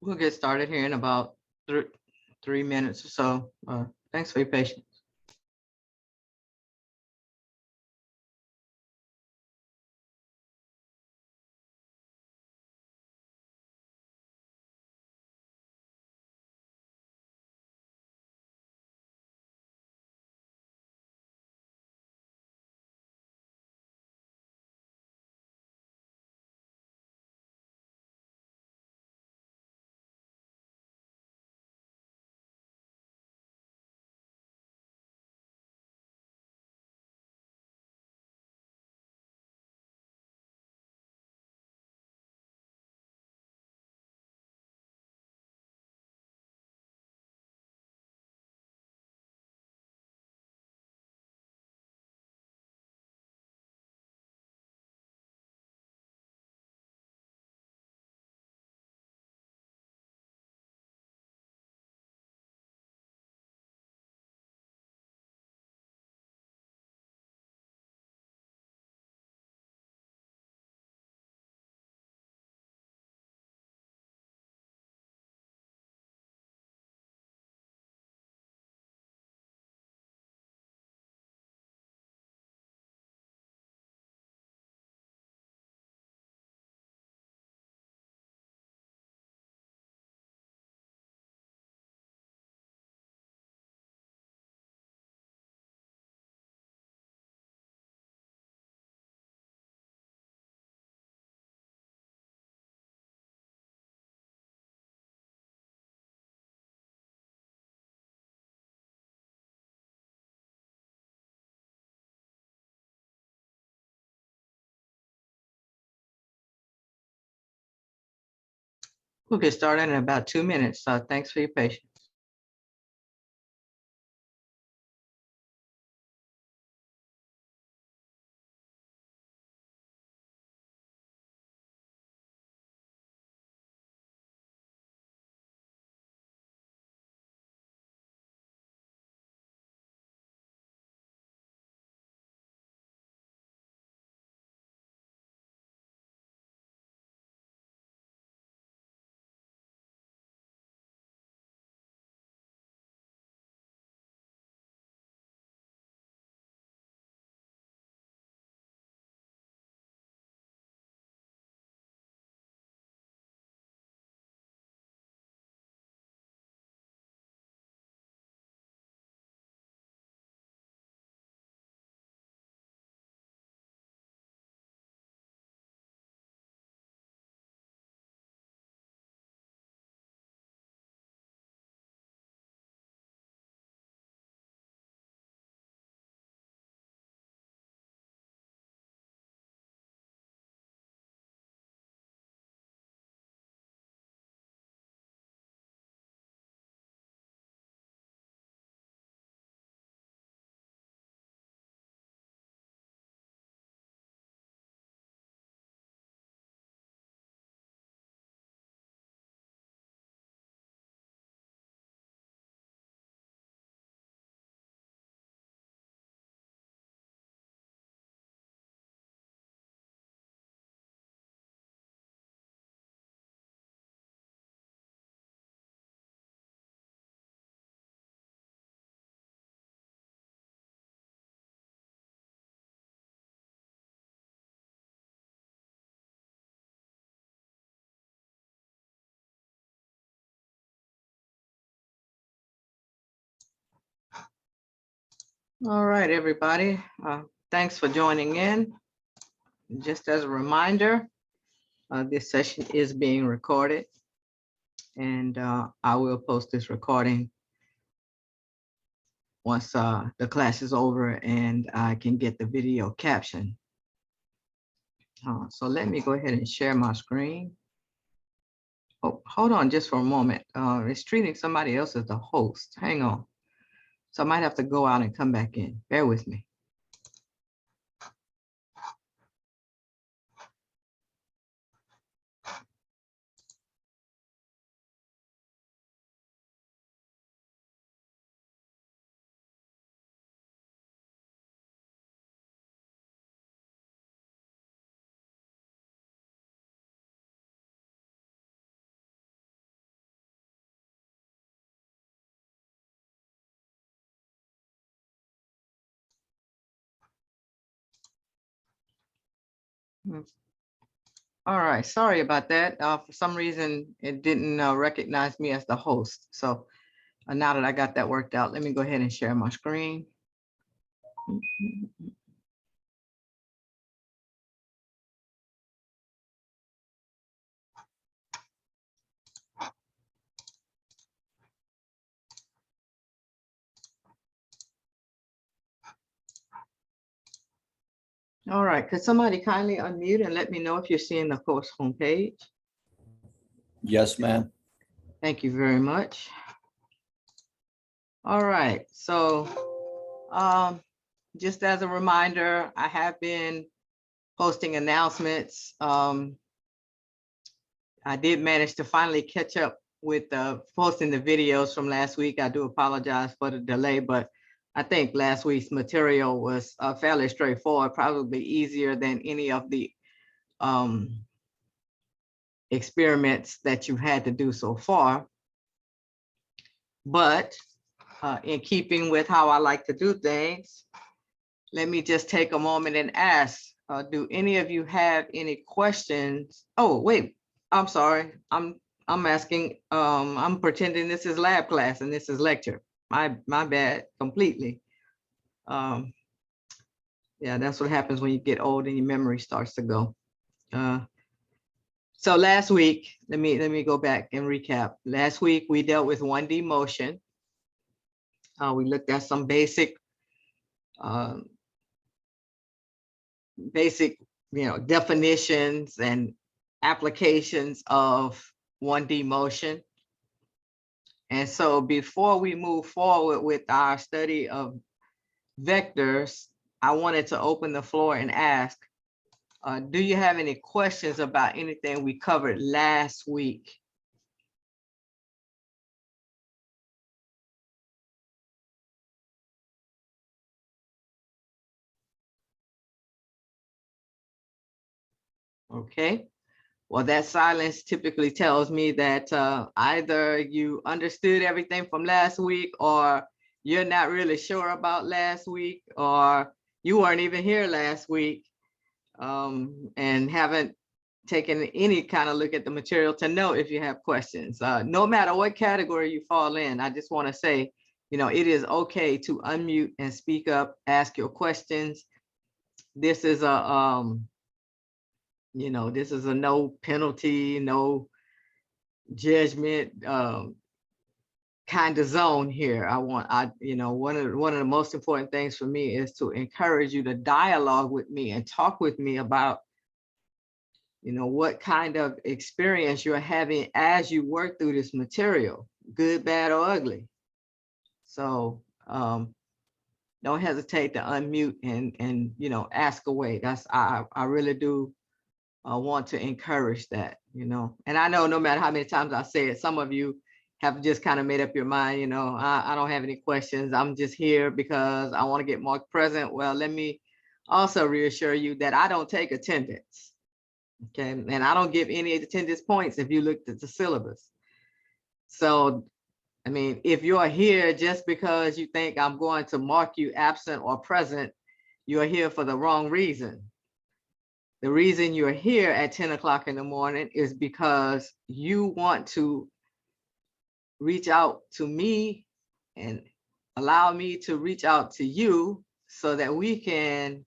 We'll get started here in about 3 minutes or so. Thanks for your patience. We'll get started in about 2 minutes. Thanks for your patience. All right, everybody. Thanks for joining in. Just as a reminder, this session is being recorded, and I will post this recording once the class is over and I can get the video caption. So let me go ahead and share my screen. Oh, hold on just for a moment. It's treating somebody else as the host. Hang on. So I might have to go out and come back in. Bear with me. Hmm. All right, sorry about that. For some reason, it didn't recognize me as the host. So now that I got that worked out, let me go ahead and share my screen. All right, could somebody kindly unmute and let me know if you're seeing the course homepage? Yes, ma'am. Thank you very much. All right, so just as a reminder, I have been posting announcements. I did manage to finally catch up with posting the videos from last week. I do apologize for the delay, but I think last week's material was fairly straightforward, probably easier than any of the experiments that you've had to do so far. But in keeping with how I like to do things, let me just take a moment and ask, do any of you have any questions? Oh, wait, I'm sorry. I'm asking, I'm pretending this is lab class and this is lecture. My bad completely. Yeah, that's what happens when you get old and your memory starts to go. So last week, let me go back and recap. Last week, we dealt with 1D motion. We looked at some basic, definitions and applications of 1D motion. And so before we move forward with our study of vectors, I wanted to open the floor and ask, do you have any questions about anything we covered last week? Okay, well, that silence typically tells me that either you understood everything from last week, or you're not really sure about last week, or you weren't even here last week and haven't taken any kind of look at the material to know if you have questions. No matter what category you fall in, I just want to say, it is okay to unmute and speak up, ask your questions. This is a this is a no penalty, no judgment kind of zone here. One of the most important things for me is to encourage you to dialogue with me and talk with me about, what kind of experience you're having as you work through this material, good, bad, or ugly. So don't hesitate to unmute and ask away. I really do want to encourage that, and I know no matter how many times I say it, some of you have just kind of made up your mind, I don't have any questions. I'm just here because I want to get more present. Well, let me also reassure you that I don't take attendance. Okay, and I don't give any attendance points if you looked at the syllabus. So, I mean, if you're here just because you think I'm going to mark you absent or present, you're here for the wrong reason. The reason you're here at 10 o'clock in the morning is because you want to reach out to me and allow me to reach out to you so that we can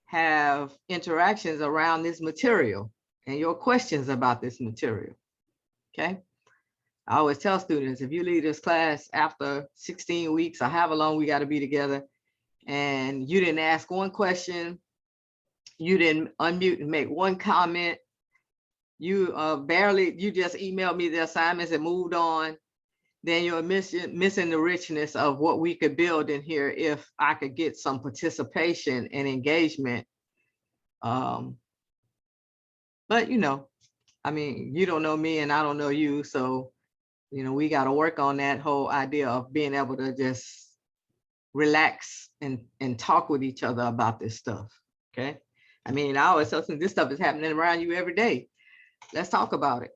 have interactions around this material and your questions about this material. Okay. I always tell students, if you leave this class after 16 weeks or however long we got to be together, and you didn't ask one question, you didn't unmute and make one comment, you just emailed me the assignments and moved on, then you're missing the richness of what we could build in here if I could get some participation and engagement. But I mean, you don't know me and I don't know you, so we got to work on that whole idea of being able to just relax and talk with each other about this stuff. Okay, I mean, I always tell them this stuff is happening around you every day. Let's talk about it.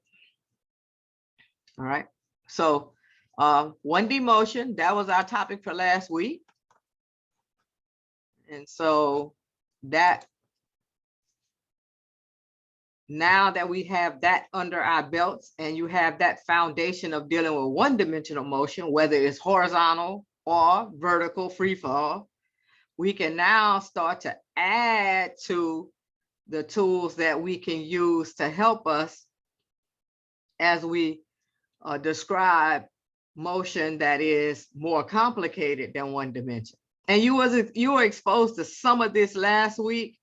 All right, so 1D motion, that was our topic for last week. And so that now that we have that under our belts and you have that foundation of dealing with one-dimensional motion, whether it's horizontal or vertical free fall, we can now start to add to the tools that we can use to help us as we describe motion that is more complicated than one dimension. And you were exposed to some of this last week,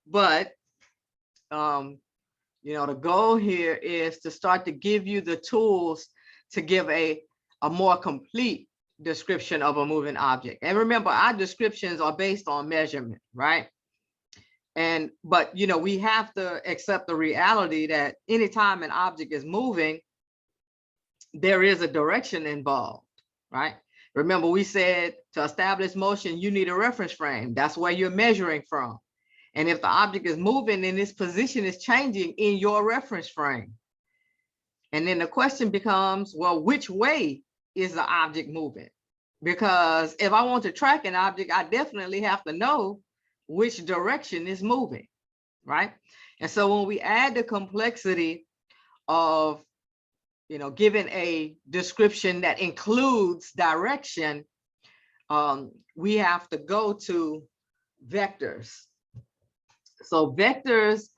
but the goal here is to start to give you the tools to give a more complete description of a moving object. And remember, our descriptions are based on measurement, right? But we have to accept the reality that anytime an object is moving, there is a direction involved, right? Remember, we said to establish motion, you need a reference frame. That's where you're measuring from. And if the object is moving, then its position is changing in your reference frame. And then the question becomes, well, which way is the object moving? Because if I want to track an object, I definitely have to know which direction is moving, right? And so when we add the complexity of, giving a description that includes direction, we have to go to vectors. So vectors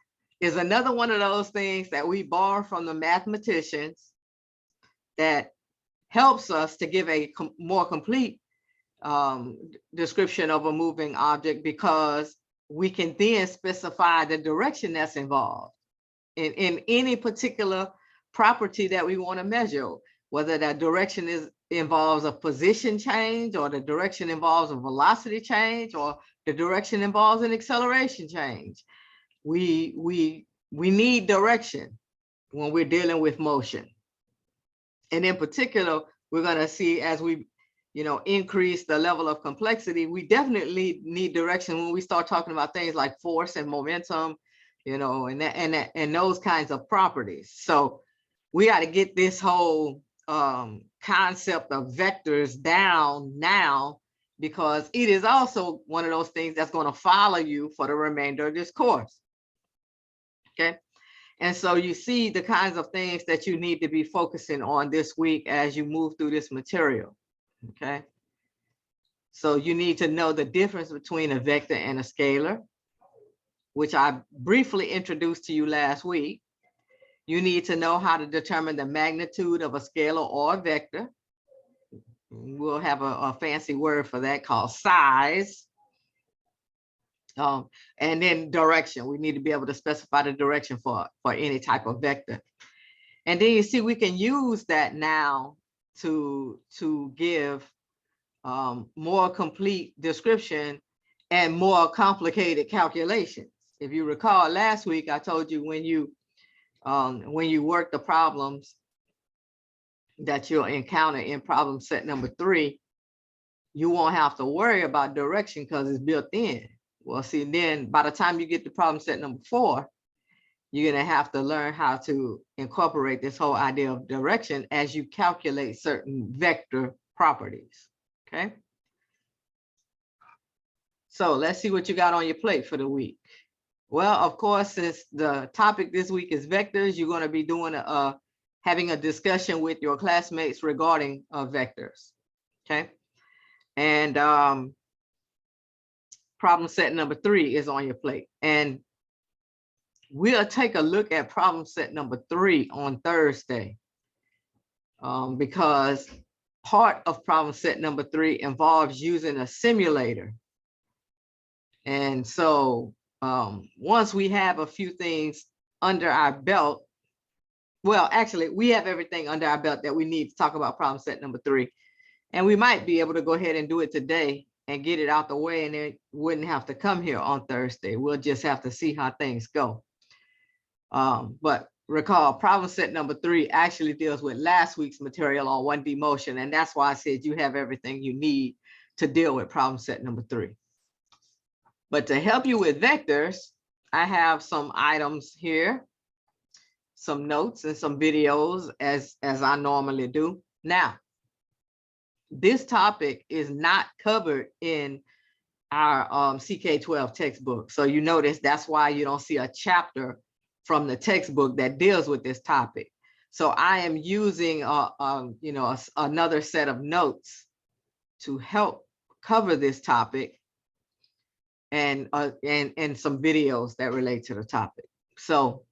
is another one of those things that we borrow from the mathematicians that helps us to give a more complete description of a moving object, because we can then specify the direction that's involved in any particular property that we want to measure, whether that direction involves a position change, or the direction involves a velocity change, or the direction involves an acceleration change. We need direction when we're dealing with motion. And in particular, we're going to see as we increase the level of complexity, we definitely need direction when we start talking about things like force and momentum, and those kinds of properties. So we got to get this whole concept of vectors down now, because it is also one of those things that's going to follow you for the remainder of this course. Okay. And so you see the kinds of things that you need to be focusing on this week as you move through this material. Okay. So you need to know the difference between a vector and a scalar, which I briefly introduced to you last week. You need to know how to determine the magnitude of a scalar or a vector. We'll have a fancy word for that called size. And then direction. We need to be able to specify the direction for any type of vector. And then you see we can use that now to give more complete description and more complicated calculations. If you recall last week, I told you when you work the problems that you'll encounter in problem set number 3, you won't have to worry about direction because it's built in. Well, see, then by the time you get to problem set number 4, you're going to have to learn how to incorporate this whole idea of direction as you calculate certain vector properties. Okay. So let's see what you got on your plate for the week. Well, of course, since the topic this week is vectors, you're going to be doing having a discussion with your classmates regarding vectors. Okay. And problem set number 3 is on your plate. And we'll take a look at problem set number 3 on Thursday, because part of problem set number 3 involves using a simulator. And so once we have a few things under our belt, well, actually, we have everything under our belt that we need to talk about problem set number 3. And we might be able to go ahead and do it today and get it out the way, and it wouldn't have to come here on Thursday. We'll just have to see how things go. But recall, problem set number 3 actually deals with last week's material on 1D motion, and that's why I said you have everything you need to deal with problem set number 3. But to help you with vectors, I have some items here, some notes and some videos as I normally do. Now, this topic is not covered in our CK12 textbook. So you notice that's why you don't see a chapter from the textbook that deals with this topic. So I am using another set of notes to help cover this topic, and some videos that relate to the topic. So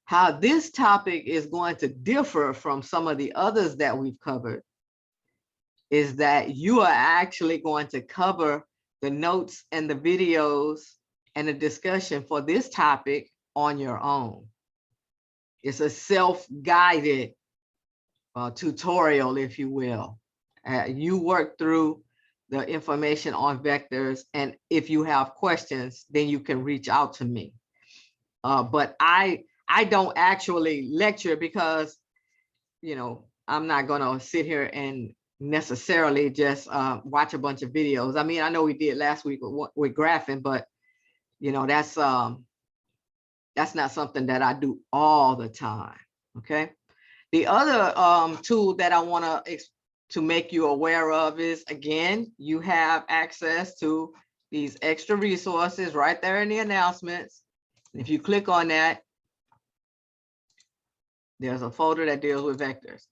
how this topic is going to differ from some of the others that we've covered is that you are actually going to cover the notes and the videos and the discussion for this topic on your own. It's a self-guided tutorial, if you will. You work through the information on vectors, and if you have questions, then you can reach out to me. But I don't actually lecture because, I'm not gonna sit here and necessarily just watch a bunch of videos. I mean, I know we did last week with graphing, but that's not something that I do all the time. Okay. The other tool that I want to make you aware of is, again, you have access to these extra resources right there in the announcements. If you click on that, there's a folder that deals with vectors.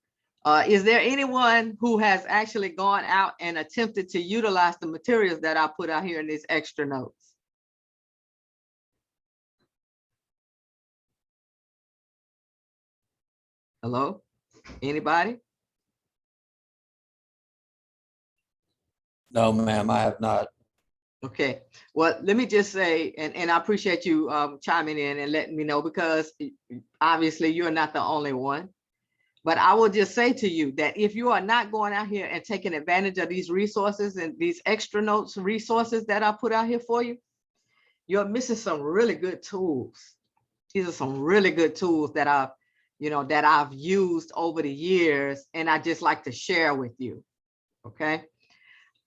Is there anyone who has actually gone out and attempted to utilize the materials that I put out here in these extra notes? Hello? Anybody? No, ma'am, I have not. Okay, well, let me just say, and I appreciate you chiming in and letting me know, because obviously you're not the only one. But I will just say to you that if you are not going out here and taking advantage of these resources and these extra notes resources that I put out here for you, you're missing some really good tools. These are some really good tools that I've used over the years, and I just like to share with you. Okay.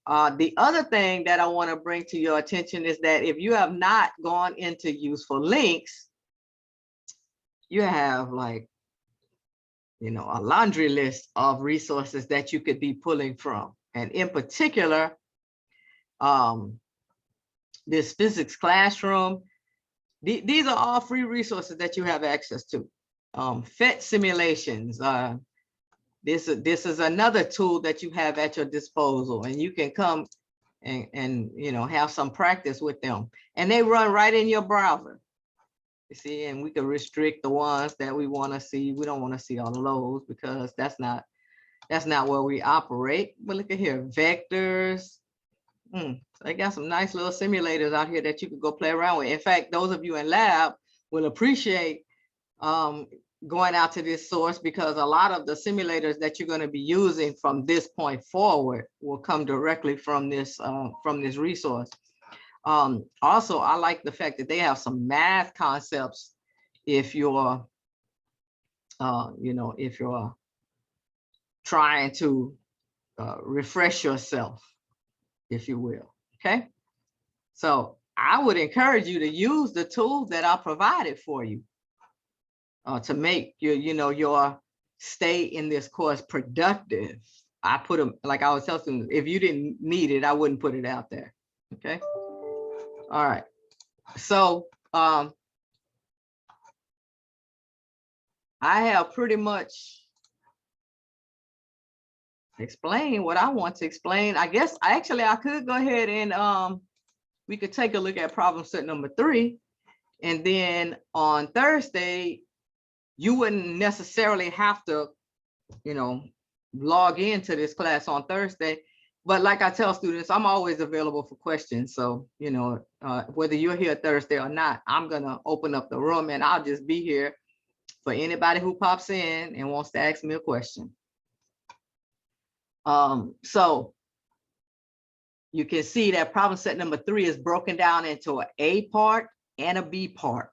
The other thing that I want to bring to your attention is that if you have not gone into useful links, you have a laundry list of resources that you could be pulling from. And in particular, this physics classroom, these are all free resources that you have access to. Phsc simulations, this is another tool that you have at your disposal, and you can come and have some practice with them, and they run right in your browser. You see, and we can restrict the ones that we want to see. We don't want to see all of those because that's not where we operate. But look at here, vectors. They got some nice little simulators out here that you could go play around with. In fact, those of you in lab will appreciate going out to this source, because a lot of the simulators that you're going to be using from this point forward will come directly from this resource. Also, I like the fact that they have some math concepts if you're trying to refresh yourself, if you will. Okay, so I would encourage you to use the tools that I provided for you to make your stay in this course productive. I put them, like I was telling them, if you didn't need it, I wouldn't put it out there. Okay. All right. So I have pretty much explained what I want to explain. I guess I could go ahead and we could take a look at problem set number 3, and then on Thursday you wouldn't necessarily have to log into this class on Thursday, but like I tell students, I'm always available for questions. So whether you're here Thursday or not, I'm gonna open up the room and I'll just be here for anybody who pops in and wants to ask me a question. So you can see that problem set number 3 is broken down into an A part and a B part.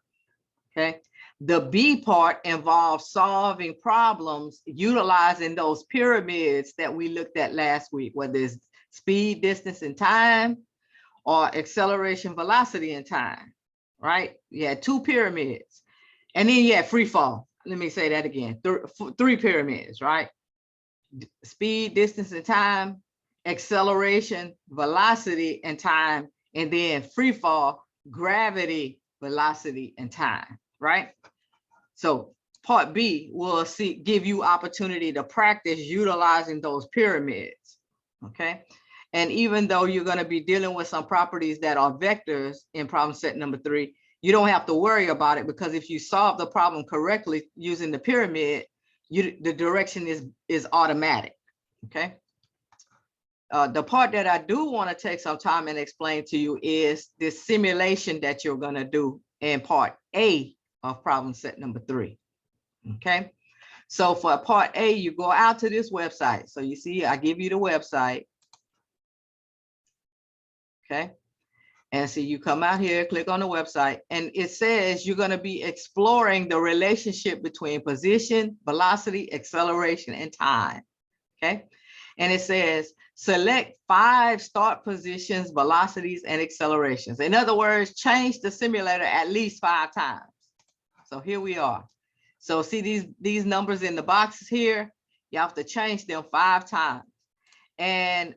Okay. The B part involves solving problems utilizing those pyramids that we looked at last week, whether it's speed, distance, and time, or acceleration, velocity, and time, right? You had 2 pyramids. And then you had free fall. Let me say that again. 3 pyramids, right? Speed, distance, and time. acceleration, velocity, and time, and then free fall, gravity, velocity, and time, right? So part B will give you opportunity to practice utilizing those pyramids, okay? And even though you're going to be dealing with some properties that are vectors in problem set number 3, you don't have to worry about it, because if you solve the problem correctly using the pyramid, the direction is automatic, okay? The part that I do want to take some time and explain to you is this simulation that you're going to do in part A of problem set number 3. Okay, so for part A, you go out to this website. So you see, I give you the website. Okay, and so you come out here, click on the website, and it says you're going to be exploring the relationship between position, velocity, acceleration, and time. Okay, and it says select 5 start positions, velocities, and accelerations. In other words, change the simulator at least 5 times. So here we are. So see these numbers in the boxes here, you have to change them 5 times. And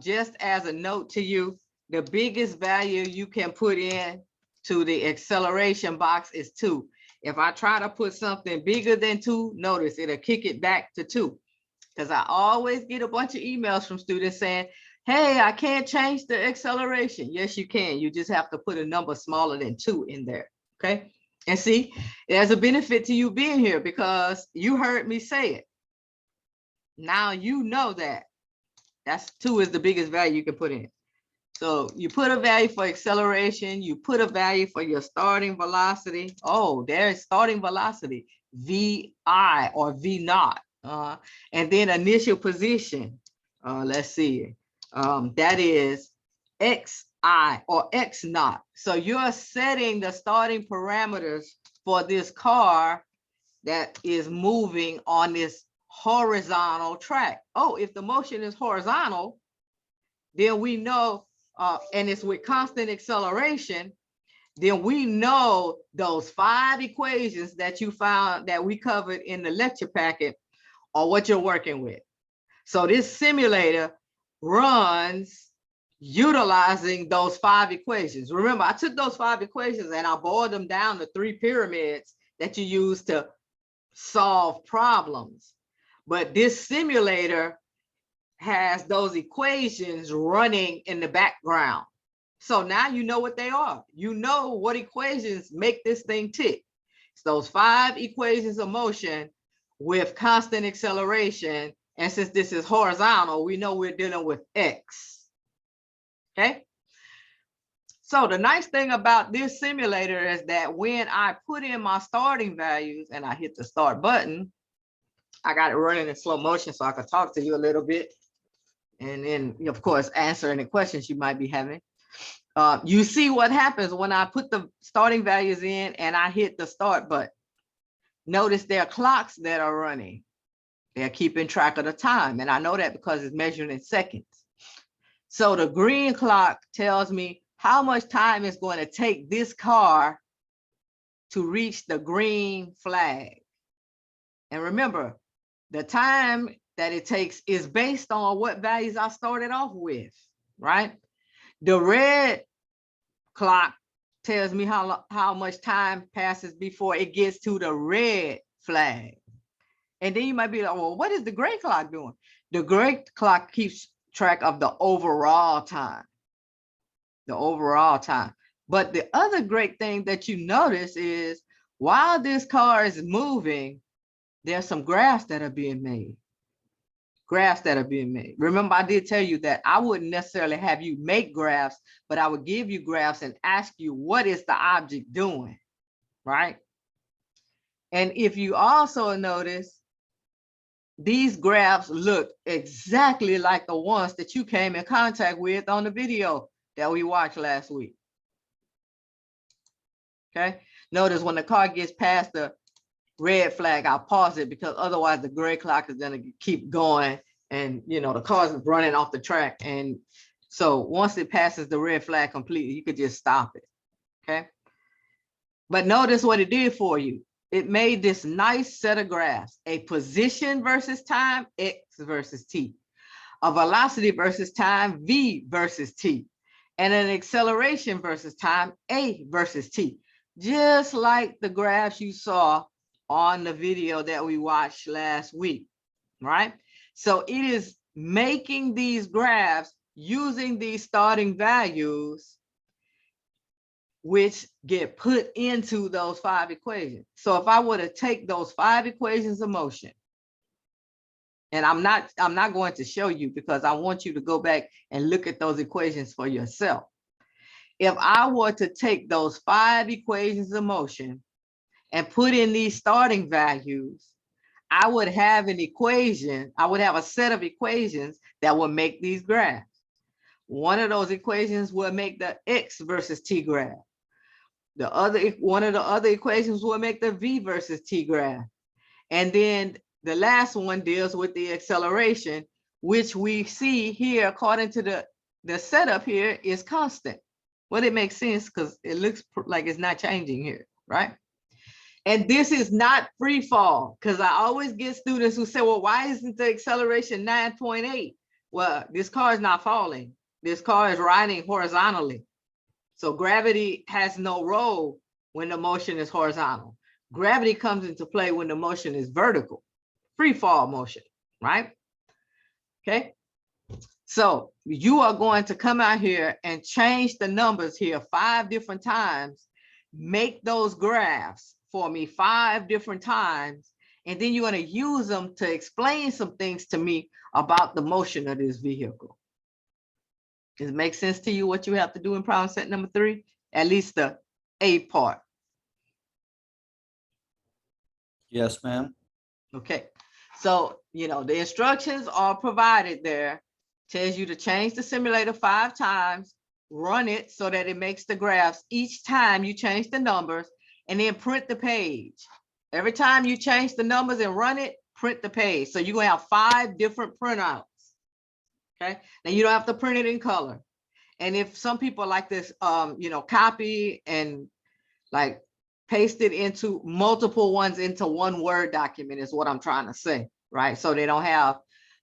just as a note to you, the biggest value you can put in to the acceleration box is 2. If I try to put something bigger than 2, notice it'll kick it back to 2. Because I always get a bunch of emails from students saying, hey, I can't change the acceleration. Yes, you can. You just have to put a number smaller than 2 in there, okay? And see, there's a benefit to you being here because you heard me say it. Now you know that. That's 2 is the biggest value you can put in. So you put a value for acceleration, you put a value for your starting velocity. Oh, there's starting velocity, VI or V naught. And then initial position, let's see, that is XI or X naught. So you're setting the starting parameters for this car that is moving on this horizontal track. Oh, if the motion is horizontal, then we know, and it's with constant acceleration, then we know those 5 equations that you found that we covered in the lecture packet are what you're working with. So this simulator runs utilizing those 5 equations. Remember, I took those 5 equations and I boiled them down to 3 pyramids that you use to solve problems. But this simulator has those equations running in the background. So now you know what they are. You know what equations make this thing tick. It's those 5 equations of motion with constant acceleration. And since this is horizontal, we know we're dealing with X. Okay. So the nice thing about this simulator is that when I put in my starting values and I hit the start button, I got it running in slow motion so I can talk to you a little bit. And then, of course, answer any questions you might be having. You see what happens when I put the starting values in and I hit the start button. Notice there are clocks that are running. They're keeping track of the time. And I know that because it's measured in seconds. So the green clock tells me how much time it's going to take this car to reach the green flag. And remember, the time that it takes is based on what values I started off with, right? The red clock tells me how much time passes before it gets to the red flag. And then you might be like, well, what is the gray clock doing? The gray clock keeps track of the overall time, But the other great thing that you notice is while this car is moving, there's some graphs that are being made. Remember, I did tell you that I wouldn't necessarily have you make graphs, but I would give you graphs and ask you, what is the object doing, right? And if you also notice, these graphs look exactly like the ones that you came in contact with on the video that we watched last week. Okay, notice when the car gets past the red flag, I'll pause it because otherwise the gray clock is going to keep going and the car's running off the track. And so once it passes the red flag completely, you could just stop it. Okay, but notice what it did for you. It made this nice set of graphs, a position versus time, X versus T. a velocity versus time, v versus t, and an acceleration versus time, a versus t, just like the graphs you saw on the video that we watched last week, right? So it is making these graphs using these starting values, which get put into those 5 equations. So if I were to take those 5 equations of motion, and I'm not going to show you because I want you to go back and look at those equations for yourself. If I were to take those 5 equations of motion and put in these starting values, I would have an equation, I would have a set of equations that will make these graphs. One of those equations will make the x versus t graph. One of the other equations will make the v versus t graph. And then the last one deals with the acceleration, which we see here, according to the setup here, is constant. Well, it makes sense because it looks like it's not changing here, right? And this is not free fall, because I always get students who say, well, why isn't the acceleration 9.8? Well, this car is not falling. This car is riding horizontally. So gravity has no role when the motion is horizontal. Gravity comes into play when the motion is vertical, free fall motion, right? Okay. So you are going to come out here and change the numbers here 5 different times, make those graphs for me 5 different times, and then you're going to use them to explain some things to me about the motion of this vehicle. Does it make sense to you what you have to do in problem set number 3? At least the A part. Yes, ma'am. Okay. So, the instructions are provided there. Tells you to change the simulator 5 times, run it so that it makes the graphs each time you change the numbers, and then print the page. Every time you change the numbers and run it, print the page. So you're going to have 5 different printouts. Okay. Now you don't have to print it in color. And if some people like this, copy and like paste it into multiple ones into one Word document is what I'm trying to say, right? So they don't have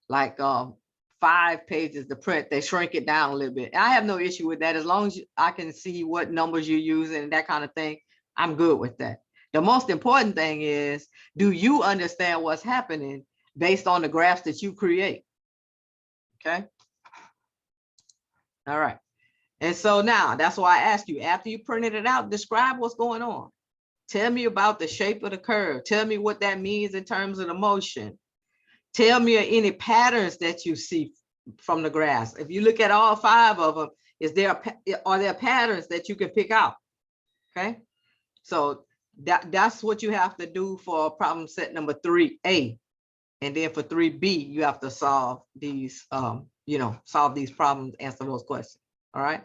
like 5 pages to print. They shrink it down a little bit. I have no issue with that. As long as I can see what numbers you're using and that kind of thing, I'm good with that. The most important thing is, do you understand what's happening based on the graphs that you create? Okay. All right. And so now that's why I asked you, after you printed it out, describe what's going on. Tell me about the shape of the curve. Tell me what that means in terms of the motion. Tell me any patterns that you see from the graphs. If you look at all 5 of them, are there patterns that you can pick out? Okay. So that's what you have to do for problem set number 3A. And then for 3B, you have to solve these, solve these problems, answer those questions. All right.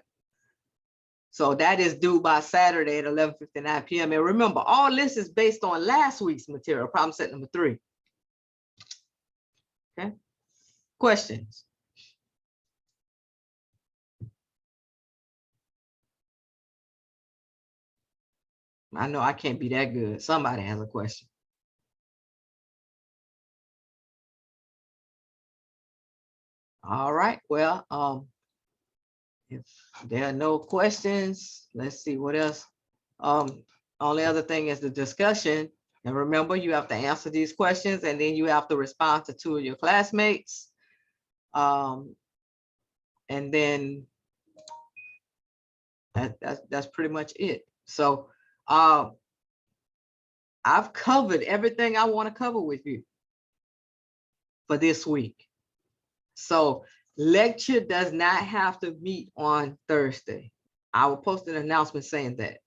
So that is due by Saturday at 11:59 p.m. And remember, all this is based on last week's material, problem set number 3. Okay. Questions? I know I can't be that good. Somebody has a question. All right. Well, if there are no questions, let's see what else. Only other thing is the discussion. And remember, you have to answer these questions and then you have to respond to 2 of your classmates. And then that's pretty much it. So I've covered everything I want to cover with you for this week. So lecture does not have to meet on Thursday. I will post an announcement saying that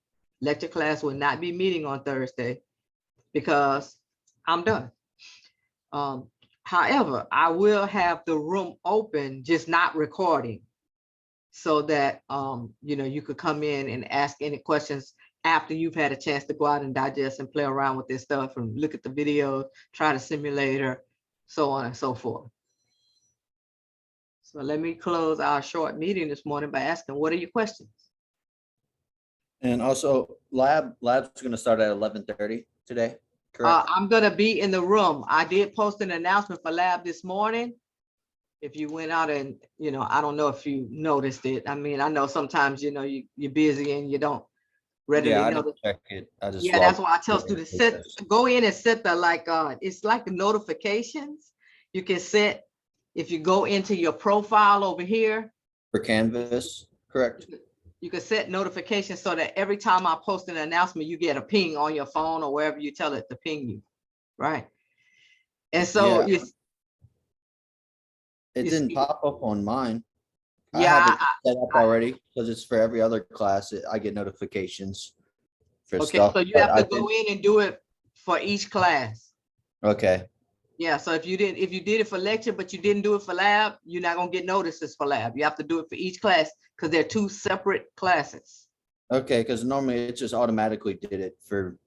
lecture class will not be meeting on Thursday because I'm done. However, I will have the room open, just not recording, so that you could come in and ask any questions after you've had a chance to go out and digest and play around with this stuff and look at the videos, try the simulator, so on and so forth. So let me close our short meeting this morning by asking, what are your questions? And also lab's going to start at 11:30 today, correct? I'm going to be in the room. I did post an announcement for lab this morning. if you went out and, I don't know if you noticed it. I mean, I know sometimes, you're busy and you don't readily Yeah, I know. didn't check it. I just Yeah, that's logged. why I tell students go in and set the it's like the notifications. You can set, if you go into your profile over here, For Canvas, correct? you can set notifications so that every time I post an announcement, you get a ping on your phone or wherever you tell it to ping you, right? And so Yeah. It you didn't see- pop up on mine. I yeah, have it set up already because it's for every other class. I get notifications for okay, stuff. so you but have I to go didn't- in and do it for each class. Okay, Yeah, so if you did it for lecture, but you didn't do it for lab, you're not gonna get notices for lab. You have to do it for each class because they're two separate classes. okay, because normally it just automatically did it for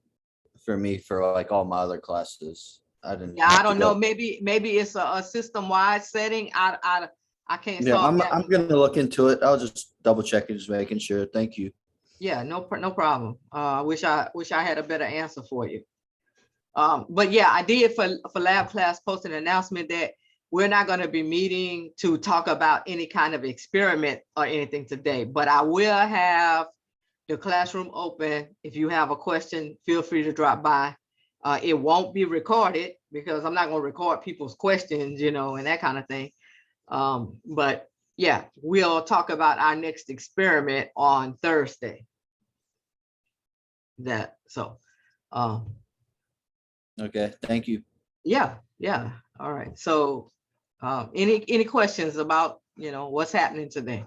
me for like all my other classes. I didn't. Yeah, I have to don't know. go. Maybe it's a system-wide setting. I can't Yeah, solve I'm that. gonna look into it. I'll just double check it, just making sure. Thank you. Yeah, no problem. I wish I had a better answer for you. But yeah, I did for lab class post an announcement that we're not going to be meeting to talk about any kind of experiment or anything today, but I will have the classroom open. If you have a question, feel free to drop by. It won't be recorded because I'm not going to record people's questions, and that kind of thing. But yeah, we'll talk about our next experiment on Thursday. Okay, thank you. Yeah. All right. So any questions about, what's happening today?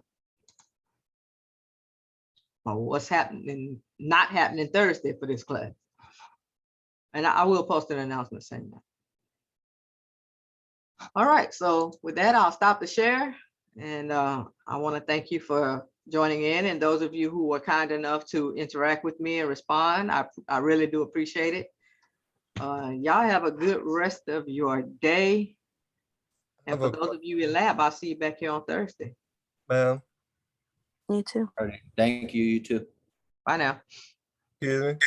Or what's happening, not happening Thursday for this class? And I will post an announcement saying that. All right. So with that, I'll stop the share. And I want to thank you for joining in. And those of you who were kind enough to interact with me and respond, I really do appreciate it. Y'all have a good rest of your day. And for those of you in lab, I'll see you back here on Thursday. Ma'am, You too. All right, thank you. You too. Bye now. excuse me.